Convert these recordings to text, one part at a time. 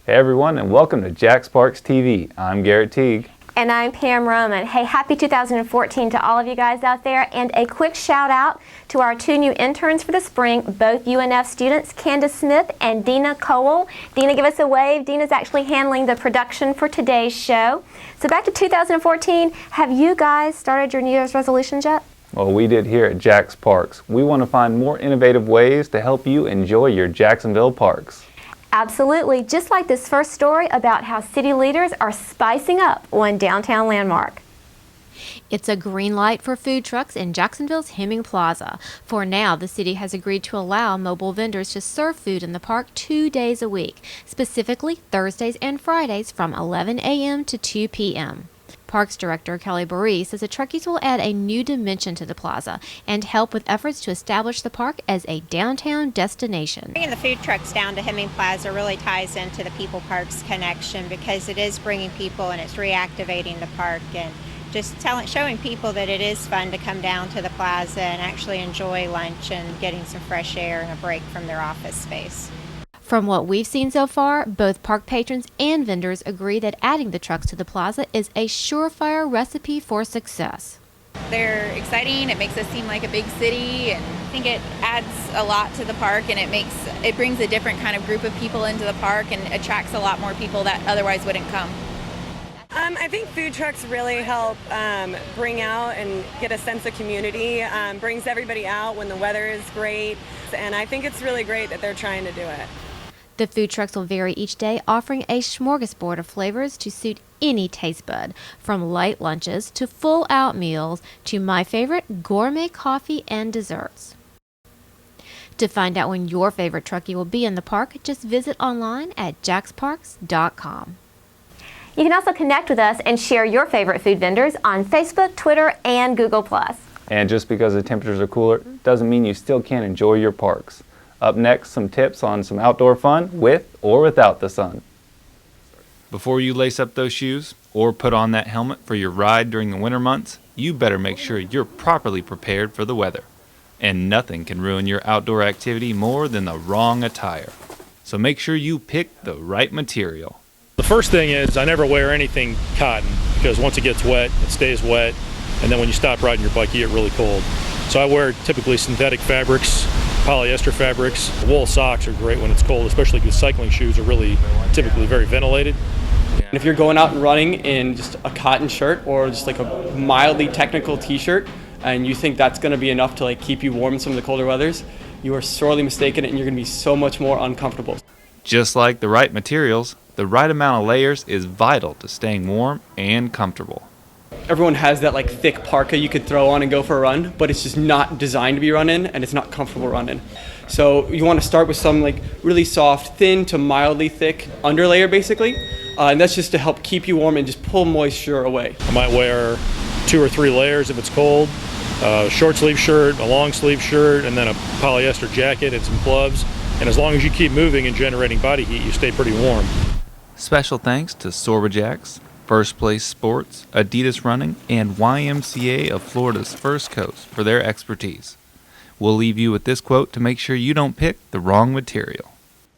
Hey everyone, and welcome to JaxParks TV. I'm Garrett Teague. And I'm Pam Roman. Hey, happy 2014 to all of you guys out there, and a quick shout out to our two new interns for the spring, both UNF students, Candace Smith and Dina Cowell. Dina, give us a wave. Dina's actually handling the production for today's show. So back to 2014, have you guys started your New Year's resolutions yet? Well, we did here at JaxParks. We want to find more innovative ways to help you enjoy your Jacksonville parks. Absolutely, just like this first story about how city leaders are spicing up one downtown landmark. It's a green light for food trucks in Jacksonville's Hemming Plaza. For now, the city has agreed to allow mobile vendors to serve food in the park 2 days a week, specifically Thursdays and Fridays from 11 a.m. to 2 p.m. Parks Director Kelly Burree says the truckies will add a new dimension to the plaza and help with efforts to establish the park as a downtown destination. Bringing the food trucks down to Hemming Plaza really ties into the People Parks connection because it is bringing people and it's reactivating the park and just showing people that it is fun to come down to the plaza and actually enjoy lunch and getting some fresh air and a break from their office space. From what we've seen so far, both park patrons and vendors agree that adding the trucks to the plaza is a surefire recipe for success. They're exciting, it makes us seem like a big city, and I think it adds a lot to the park, and it brings a different kind of group of people into the park and attracts a lot more people that otherwise wouldn't come. I think food trucks really help bring out and get a sense of community, brings everybody out when the weather is great, and I think it's really great that they're trying to do it. The food trucks will vary each day, offering a smorgasbord of flavors to suit any taste bud, from light lunches to full-out meals to my favorite, gourmet coffee and desserts. To find out when your favorite truckie will be in the park, just visit online at JaxParks.com. You can also connect with us and share your favorite food vendors on Facebook, Twitter, and Google+. And just because the temperatures are cooler doesn't mean you still can't enjoy your parks. Up next, some tips on some outdoor fun with or without the sun. Before you lace up those shoes or put on that helmet for your ride during the winter months, you better make sure you're properly prepared for the weather. And nothing can ruin your outdoor activity more than the wrong attire. So make sure you pick the right material. The first thing is I never wear anything cotton because once it gets wet, it stays wet, and then when you stop riding your bike, you get really cold. So I wear typically synthetic fabrics, polyester fabrics. Wool socks are great when it's cold, especially because cycling shoes are really typically very ventilated. And if you're going out and running in just a cotton shirt or just like a mildly technical t-shirt and you think that's going to be enough to keep you warm in some of the colder weathers, you are sorely mistaken and you're going to be so much more uncomfortable. Just like the right materials, the right amount of layers is vital to staying warm and comfortable. Everyone has that thick parka you could throw on and go for a run, but it's just not designed to be run in and it's not comfortable run in. So you want to start with some really soft, thin to mildly thick underlayer basically, and that's just to help keep you warm and just pull moisture away. I might wear 2 or 3 layers if it's cold, a short sleeve shirt, a long sleeve shirt, and then a polyester jacket and some gloves. And as long as you keep moving and generating body heat, you stay pretty warm. Special thanks to Sorbajax, First Place Sports, Adidas Running, and YMCA of Florida's First Coast for their expertise. We'll leave you with this quote to make sure you don't pick the wrong material.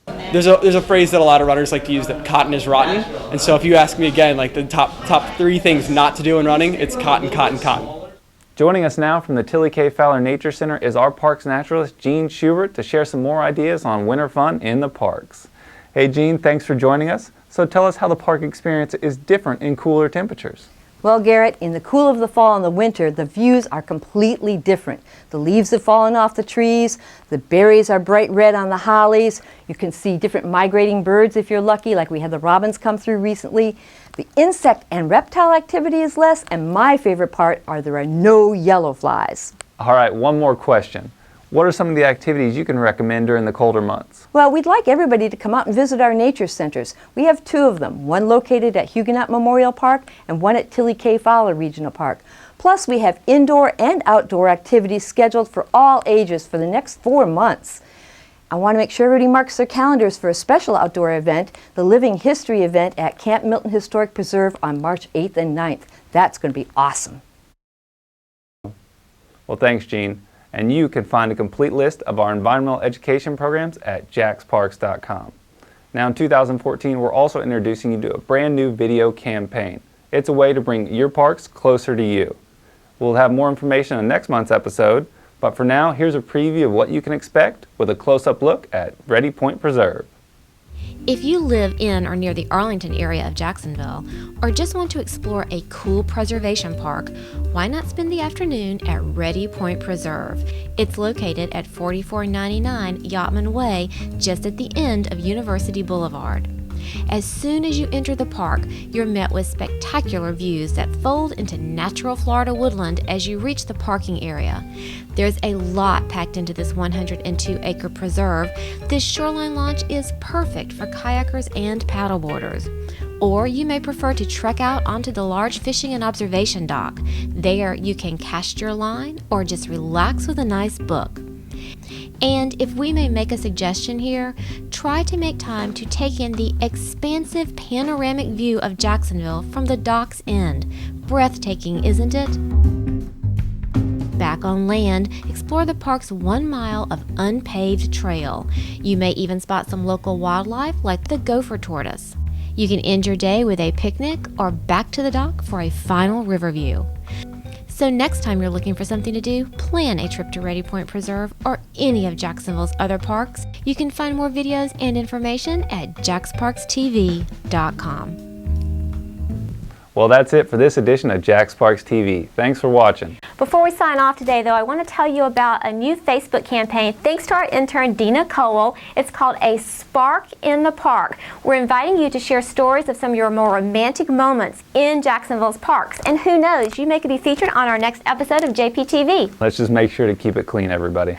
There's a phrase that a lot of runners like to use, that cotton is rotten. And so if you ask me again, the top 3 things not to do in running, it's cotton, cotton, cotton. Joining us now from the Tilly K. Fowler Nature Center is our parks naturalist, Gene Schubert, to share some more ideas on winter fun in the parks. Hey Gene, thanks for joining us. So tell us how the park experience is different in cooler temperatures. Well, Garrett, in the cool of the fall and the winter, the views are completely different. The leaves have fallen off the trees, the berries are bright red on the hollies, you can see different migrating birds if you're lucky, like we had the robins come through recently. The insect and reptile activity is less, and my favorite part are there are no yellow flies. All right, one more question. What are some of the activities you can recommend during the colder months? Well, we'd like everybody to come out and visit our nature centers. We have 2 of them, one located at Huguenot Memorial Park and one at Tilly K. Fowler Regional Park. Plus, we have indoor and outdoor activities scheduled for all ages for the next 4 months. I want to make sure everybody marks their calendars for a special outdoor event, the Living History event at Camp Milton Historic Preserve on March 8th and 9th. That's going to be awesome. Well, thanks, Gene. And you can find a complete list of our environmental education programs at JaxParks.com. Now in 2014, we're also introducing you to a brand new video campaign. It's a way to bring your parks closer to you. We'll have more information on next month's episode, but for now, here's a preview of what you can expect with a close-up look at Ready Point Preserve. If you live in or near the Arlington area of Jacksonville, or just want to explore a cool preservation park, why not spend the afternoon at Ready Point Preserve? It's located at 4499 Yachtman Way, just at the end of University Boulevard. As soon as you enter the park, you're met with spectacular views that fold into natural Florida woodland as you reach the parking area. There's a lot packed into this 102-acre preserve. This shoreline launch is perfect for kayakers and paddleboarders. Or you may prefer to trek out onto the large fishing and observation dock. There you can cast your line or just relax with a nice book. And if we may make a suggestion here, try to make time to take in the expansive panoramic view of Jacksonville from the dock's end. Breathtaking, isn't it? Back on land, explore the park's 1 mile of unpaved trail. You may even spot some local wildlife like the gopher tortoise. You can end your day with a picnic or back to the dock for a final river view. So next time you're looking for something to do, plan a trip to Ready Point Preserve or any of Jacksonville's other parks. You can find more videos and information at JaxParksTV.com. Well, that's it for this edition of JaxParks TV. Thanks for watching. Before we sign off today, though, I want to tell you about a new Facebook campaign thanks to our intern, Dina Cowell. It's called A Spark in the Park. We're inviting you to share stories of some of your more romantic moments in Jacksonville's parks. And who knows, you may be featured on our next episode of JPTV. Let's just make sure to keep it clean, everybody.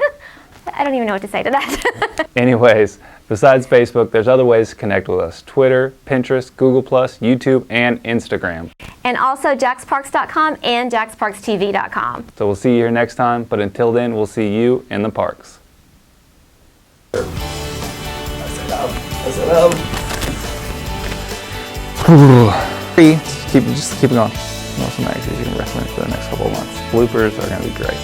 I don't even know what to say to that. Anyways, besides Facebook, there's other ways to connect with us. Twitter, Pinterest, Google+, YouTube, and Instagram. And also JaxParks.com and JaxParksTV.com. So we'll see you here next time, but until then, we'll see you in the parks. Just keep it going. Some actors you can recommend for the next couple of months. Bloopers are going to be great.